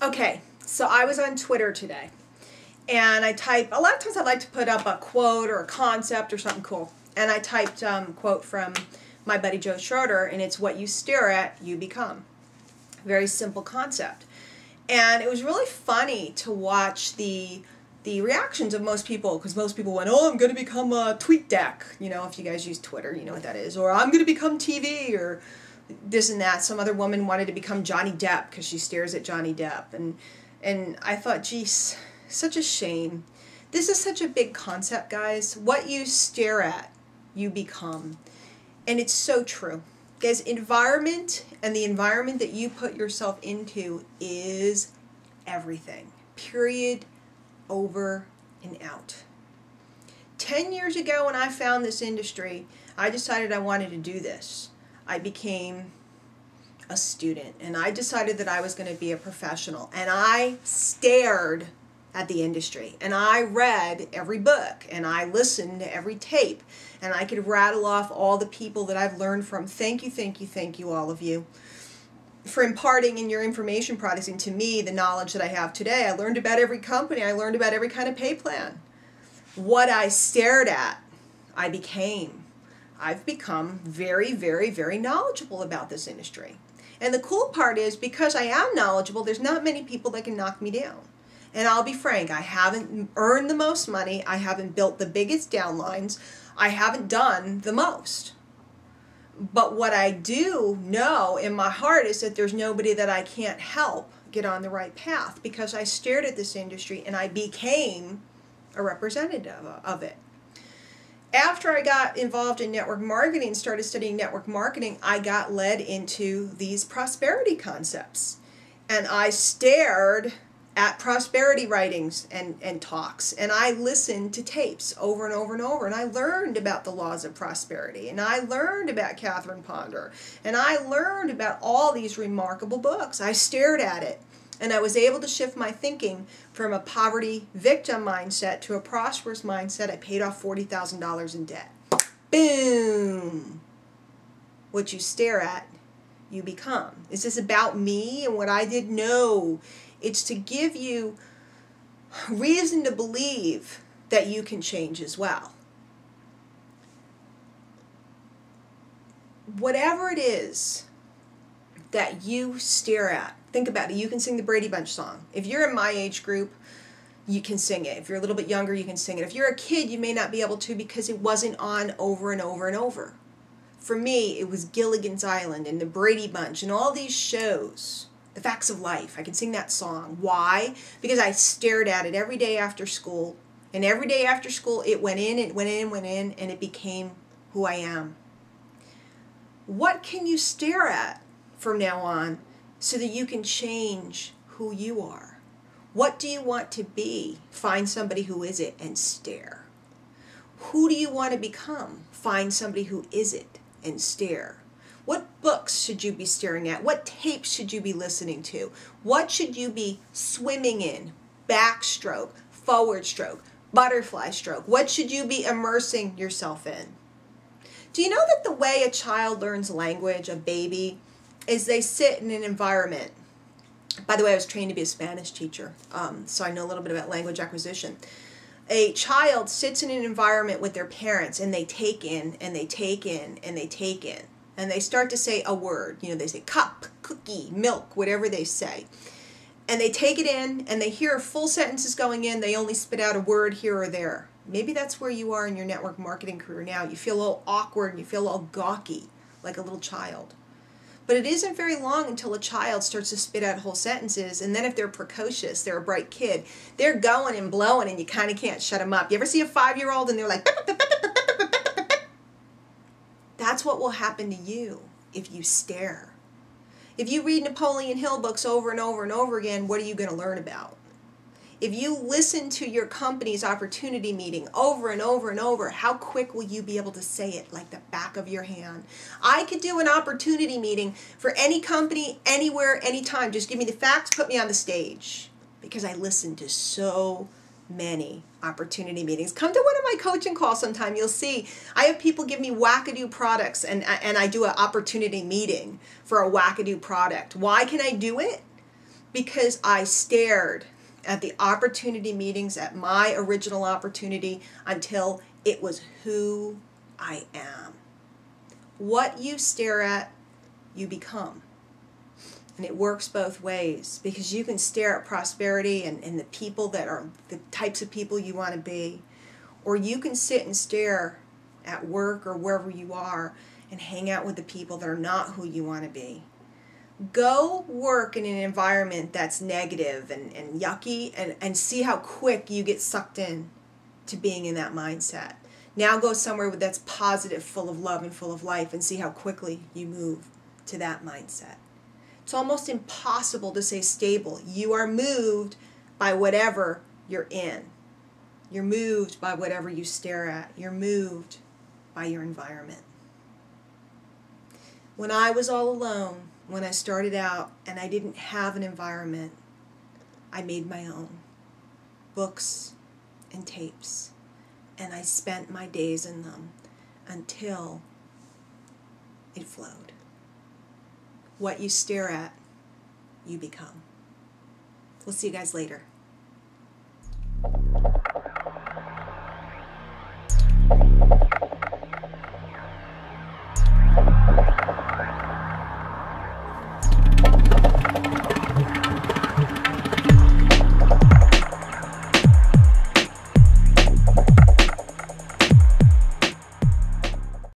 Okay, so I was on Twitter today, and a lot of times I like to put up a quote or a concept or something cool, and I typed quote from my buddy Joe Schroeder, and it's what you stare at, you become. Very simple concept. And it was really funny to watch the reactions of most people, because most people went, oh, I'm going to become a TweetDeck. You know, if you guys use Twitter, you know what that is. Or I'm going to become TV, or this and that. Some other woman wanted to become Johnny Depp because she stares at Johnny Depp. And I thought, geez, such a shame. This is such a big concept, guys. What you stare at, you become. And it's so true. Guys, environment and the environment that you put yourself into is everything. Period. Over and out. 10 years ago when I found this industry, I decided I wanted to do this. I became a student, and I decided that I was going to be a professional, and I stared at the industry, and I read every book, and I listened to every tape, and I could rattle off all the people that I've learned from. Thank you, all of you, for imparting in your information processing to me the knowledge that I have today. I learned about every company. I learned about every kind of pay plan. What I stared at, I became. I've become very, very, very knowledgeable about this industry. And the cool part is, because I am knowledgeable, there's not many people that can knock me down. And I'll be frank, I haven't earned the most money. I haven't built the biggest downlines. I haven't done the most. But what I do know in my heart is that there's nobody that I can't help get on the right path, because I stared at this industry and I became a representative of it. After I got involved in network marketing, started studying network marketing, I got led into these prosperity concepts. And I stared at prosperity writings and talks, and I listened to tapes over and over and over, and I learned about the laws of prosperity, and I learned about Catherine Ponder, and I learned about all these remarkable books. I stared at it, and I was able to shift my thinking from a poverty victim mindset to a prosperous mindset. I paid off $40,000 in debt. Boom! What you stare at, you become. Is this about me and what I did? No. It's to give you reason to believe that you can change as well. Whatever it is that you stare at, think about it. You can sing the Brady Bunch song. If you're in my age group, you can sing it. If you're a little bit younger, you can sing it. If you're a kid, you may not be able to, because it wasn't on over and over and over. For me, it was Gilligan's Island and the Brady Bunch and all these shows. The Facts of Life. I can sing that song. Why? Because I stared at it every day after school. And every day after school, it went in, and it became who I am. What can you stare at from now on so that you can change who you are? What do you want to be? Find somebody who is it and stare. Who do you want to become? Find somebody who is it and stare. What books should you be staring at? What tapes should you be listening to? What should you be swimming in? Backstroke, forward stroke, butterfly stroke. What should you be immersing yourself in? Do you know that the way a child learns language, a baby, is they sit in an environment? By the way, I was trained to be a Spanish teacher, so I know a little bit about language acquisition. A child sits in an environment with their parents, and they take in, and they take in, and they take in. And they start to say a word. You know, they say cup, cookie, milk, whatever they say. And they take it in, and they hear full sentences going in. They only spit out a word here or there. Maybe that's where you are in your network marketing career now. You feel a little awkward, and you feel all gawky, like a little child. But it isn't very long until a child starts to spit out whole sentences, and then if they're precocious, they're a bright kid, they're going and blowing, and you kind of can't shut them up. You ever see a 5-year-old, and they're like... That's what will happen to you if you stare. If you read Napoleon Hill books over and over and over again, what are you going to learn about? If you listen to your company's opportunity meeting over and over and over, how quick will you be able to say it like the back of your hand? I could do an opportunity meeting for any company, anywhere, anytime. Just give me the facts, put me on the stage. Because I listen to so many opportunity meetings. Come to one of my coaching calls sometime. You'll see I have people give me wackadoo products, and I do an opportunity meeting for a wackadoo product. Why can I do it? because I stared at the opportunity meetings, at my original opportunity, until it was who I am. What you stare at, you become. And it works both ways, because you can stare at prosperity and the people that are the types of people you want to be, or you can sit and stare at work or wherever you are and hang out with the people that are not who you want to be. Go work in an environment that's negative and yucky, and see how quick you get sucked in to being in that mindset. Now go somewhere that's positive, full of love and full of life, and see how quickly you move to that mindset. It's almost impossible to stay stable. You are moved by whatever you're in. You're moved by whatever you stare at. You're moved by your environment. When I was all alone, when I started out and I didn't have an environment, I made my own. Books and tapes. And I spent my days in them until it flowed. What you stare at, you become. We'll see you guys later.